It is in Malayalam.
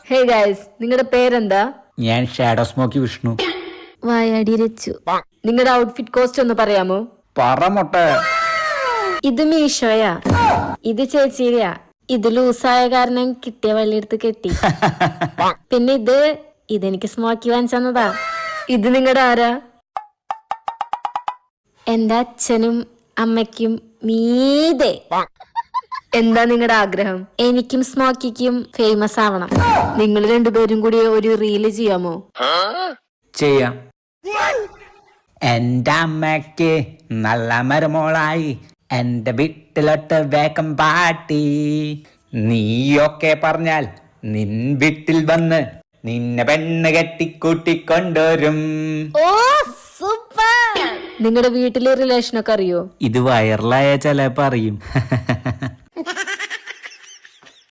ഹേ ഗൈസ്, നിങ്ങളുടെ പേരെന്താ? ഞാൻ ഷാഡോ സ്മോക്കി വിഷ്ണു. വായാടി രച്ചു. നിങ്ങളുടെ ഔട്ട്ഫിറ്റ് കോസ്റ്റ് ഒന്ന് പറയാമോ? പറമൊട്ട. ഇത് മീഷോയാ, ഇത് ചേച്ചിയുടെയാ. ഇത് ലൂസായ കാരണം കിട്ടിയ വള്ളിയെടുത്ത് കെട്ടി. പിന്നെ ഇതെനിക്ക് സ്മോക്കി വാങ്ങിച്ചതാ. ഇത് നിങ്ങളുടെ ആരാ? എന്റെ അച്ഛനും അമ്മയ്ക്കും മീതെ. എന്താ നിങ്ങളുടെ ആഗ്രഹം? എനിക്കും സ്മോക്കിക്കും ഫേമസ് ആവണം. നിങ്ങൾ രണ്ടുപേരും കൂടി ഒരു റീല് ചെയ്യാമോ? ചെയ്യാം. എന്റെ അമ്മയ്ക്ക് നല്ല മരുമോളായി എന്റെ വീട്ടിലോട്ട് വേഗം പാട്ടി. നീയൊക്കെ പറഞ്ഞാൽ നിൻ വീട്ടിൽ വന്ന് നിന്നെ പെണ്ണ് കെട്ടിക്കൂട്ടിക്കൊണ്ടുവരും. ഓ സൂപ്പർ. നിങ്ങളുടെ വീട്ടിലെ റിലേഷനൊക്കെ അറിയോ? ഇത് വൈറലായ ചിലപ്പോ അറിയും.